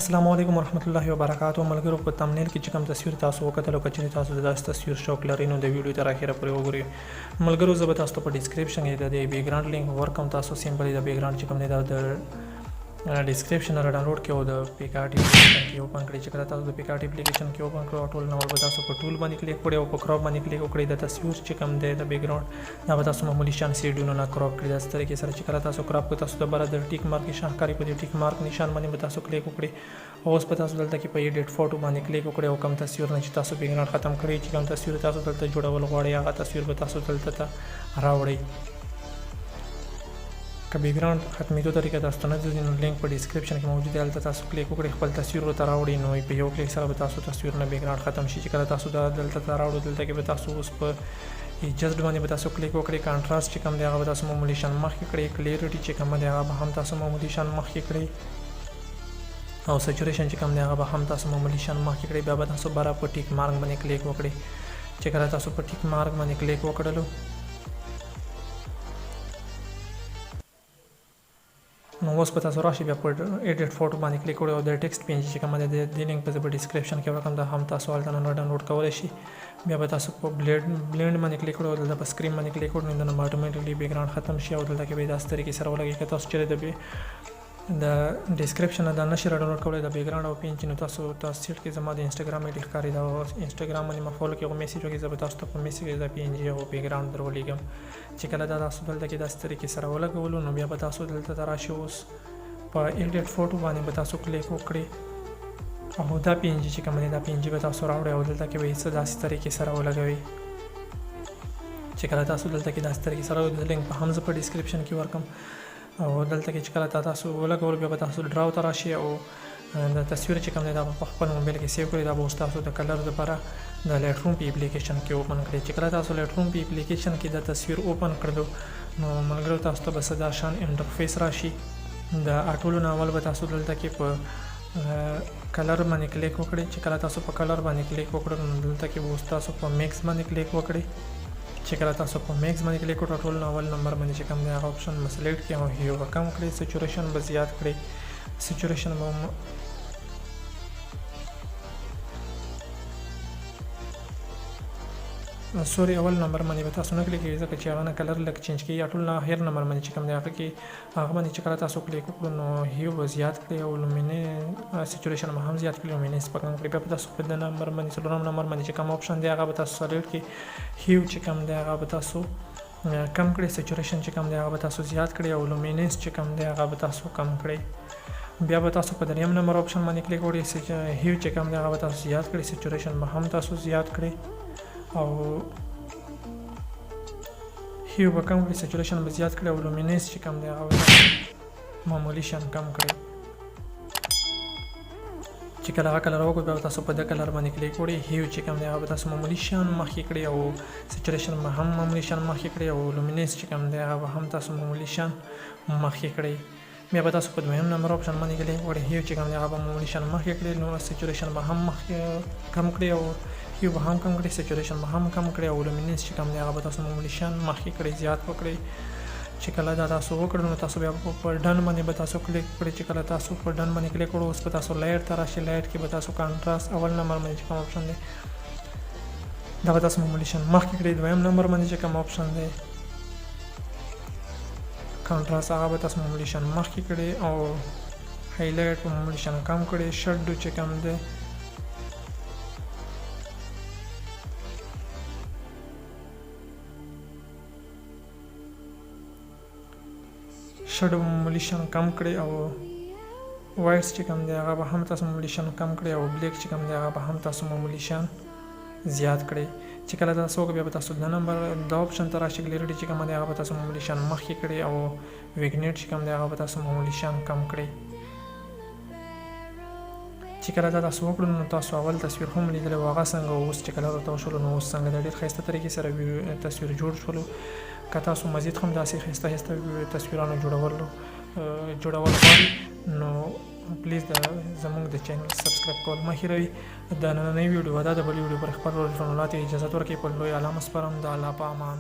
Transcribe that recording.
السلام علیکم ورحمۃ اللہ وبرکاتہ ملګرو په تمنیل کې چې کوم تصویر تاسو وکتل او کچې تاسو د داسې تصویر شوق لرئ نو د ویډیو تر اخره پورې وګورئ ملګرو زه به تاسو ته په ډسکرپشن کې د بیک ګراوند لینک ورکوم تاسو سیمپلی د بیک ګراوند چې کوم دی دا د ډسکرپشن را ډاونلوډ کړئ او د PicsArt اپلیکیشن کې اوپن کړئ چې کله تاسو د PicsArt اپلیکیشن کې اوپن کړئ ټول نو به تاسو په ټول باندې کلیک کړئ او په کراپ باندې کلیک وکړئ د تصویر چې کوم دی د بیک ګراوند دا به تاسو معمولی شان سیډونو نه کراپ کړئ د داسې طریقې سره چې کله تاسو کراپ کړئ تاسو د بره د ټیک مارک نشان ښکاري په دې ټیک مارک نشان باندې به تاسو کلیک وکړئ اوس په تاسو دلته کې په ایډیټ فوټو باندې کلیک وکړئ او کوم تصویر نه چې تاسو بیک ګراوند ختم کړئ چې کوم تصویر تاسو دلته جوړول غواړئ هغه تصویر به تاسو دلته ته راوړئ که بیک ګراوند ختمېدو طریقه تاسو ته نه ځي نو لینک په ډسکرپشن کې موجود دی هلته تاسو کلیک وکړئ خپل تصویر ورته راوړئ نو په یو کلیک سره به تاسو تصویر نه بیک ګراوند ختم شي چې کله تاسو دا دلته ته راوړو دلته کې به تاسو اوس په ایجسټ باندې به تاسو کلیک وکړئ کانټراسټ چې کوم دی هغه به تاسو معمولی شان مخکې کړئ کلیریټي چې کومه دی هغه به هم تاسو معمولی شان مخکې کړئ او سچوریشن چې کوم دی هغه به هم تاسو معمولی شان مخکې کړئ بیا به تاسو بره په ټیک مارک باندې کلیک وکړئ چې کله تاسو په ټیک مارک باندې کلیک وکړلو نو اوس په تاسو راشي بیا په ایډیټ فوټو باندې کلیک وکړئ او د ټیکسټ پی ان جی چې کومه ده د لینک په ډسکرپشن کې ورکوم دا هم تاسو هلته نه ډاونلوډ کولی شي بیا به تاسو په بلینډ باندې کلیک وکړئ او دلته په سکرین باندې کلیک وکړئ نو دلته اتوماتیکلی بیک ګراوند ختم شي او دلته کې به داسې طریقې سره ولګي که تاسو چیرې د ډسکرپشن نه دا نشئ راډاونلوډ کولی د بیک ګراوند او پی ان جي نو تاسو سیټ کې زما د انسټاګرام آی ډي ښکاري دا انسټاګرام باندې ما فالو کړئ او میسیج وکړئ زه به تاسو ته په میسیج کې د پی ان جي او بیک ګراوند در ولیږم چې کله دا تاسو دلته کې داسې طریقې سره ولګولو نو بیا به تاسو دلته ته راشئ اوس په ایډیټ فوټو باندې به تاسو کلیک وکړئ او دا پی ان جي چې کوم دی دا پی ان جي به تاسو راوړئ او دلته کې به یې څه داسې طریقې سره ولګوئ چې کله تاسو دلته کې داسې طریقې سره د لینک په هم زه په ډسکرپشن کې ورکم او دلته کې چې کله تاسو ولګول بیا به تاسو ډراو ته راشئ او د تصویر چې کوم دی دا په خپل موبایل کې سیو کړئ دا به اوس تاسو د کلر دپاره د لایټ روم په اپلیکیشن کې اوپن کړئ چې کله تاسو لایټ روم په اپلیکیشن کې د تصویر اوپن کړلو نو ملګرو تاسو ته به څه دا شان انټرفیس راشي د اټولو نه اول به تاسو دلته کې په کلر باندې کلیک وکړئ چې کله تاسو په کلر باندې کلیک وکړئ نو دلته کې به اوس تاسو په میکس باندې کلیک وکړئ چې کله تاسو په میکس باندې کلیک وکړئ ټول اول نمبر باندې چې کوم دی هغه اپشن به سلیکټ کړئ او هیو به کم کړئ سچوریشن به زیات کړئ سچوریشن به سوري اول نمبر باندې به تاسو نه کلیک کوئ ځکه چې هغه نه کلر لږ چینج کړي یا ټول نه هیر نمبر باندې چې کوم دی هغه کې هغه باندې چې کله تاسو کلیک وکړو نو هیو به زیات کړئ او لومینې سچوریشن به هم زیات کړئ لومینې سپک کړئ بیا به تاسو په د نمبر باندې څلورم نمبر باندې چې کوم اپشن دی هغه به تاسو سلیکټ کړئ هیو چې کوم دی هغه به تاسو کم کړئ سچوریشن چې کوم دی هغه به تاسو زیات کړئ او لومینس چې کوم دی هغه به تاسو کم کړئ بیا به تاسو په دریم نمبر اپشن باندې کلیک وکړئ هیو چې کوم دی هغه به تاسو زیات کړئ سچوریشن به هم تاسو زیات کړئ او هیو به کم کړئ سچوریشن به زیات کړئ او لومینس چې کوم دی هغه به معمولی شان کم کړئ چې کله هغه کلر وکړئ بیا به تاسو په د کلر باندې کلیک وکړئ هیو چې کوم دی هغه به تاسو معمولی شان مخکې کړئ او سچوریشن به هم معمولی شان مخکې کړئ او لومینس چې کوم دی هغه به هم تاسو معمولی شان مخکې کړئ بیا به تاسو په دویم نمبر اپشن باندې کلیک وکړئ هیو چې کوم دی هغه به معمولی شان مخکې کړئ نو سچوریشن به هم مخکې کم کړئ او هیو به هم کم کړئ سچوریشن به هم کم کړئ او لومینس چې کوم دی هغه به تاسو معمولی شان مخکې کړئ زیات وکړئ چې کله دا تاسو وکړو نو تاسو بیا په ډن باندې به تاسو کلیک کړئ چې کله تاسو په ډن باندې کلیک کړو اوس به تاسو لایټ ته راشئ لایټ کې به تاسو کانټراسټ اول نمبر باندې چې کوم اپشن دی دا به تاسو معمولی شان مخکې کړئ دویم نمبر باندې چې کوم اپشن دی کانټراسټ هغه به تاسو معمولی شان مخکې کړئ او هایلایټ په معمولی شان کم کړئ شډو چې کوم دی شډو معمولی شان کم کړئ او وایټس چې کوم دی هغه به هم تاسو معمولی شان کم کړئ او بلیک چې کوم دی هغه به هم تاسو معمولی شان زیات کړئ چې کله تاسو وکړئ بیا به تاسو د نمبر د اپشن ته راشئ کلیریټي چې کومه دی هغه به تاسو معمولی شان مخکې کړئ او ویګنیټ چې کوم دی هغه به تاسو معمولی شان کم کړئ چې کله دا تاسو وکړو نو تاسو اول تصویر هم لیدلی و هغه څنګه اوس چې کله ورته وشولو نو اوس څنګه د ډېر ښایسته طریقې سره تصویر جوړ شولو که تاسو مزید هم داسې ښایسته ښایسته تصویرانو جوړول غواړئ نو پلیز زموږ د چینل سبسکریب کول مه هېروئ د نننۍ ویډیو دا د بلې ویډیو پر خپل ورسره اجازه ورکړئ په لوی الله مسپارم د الله په امان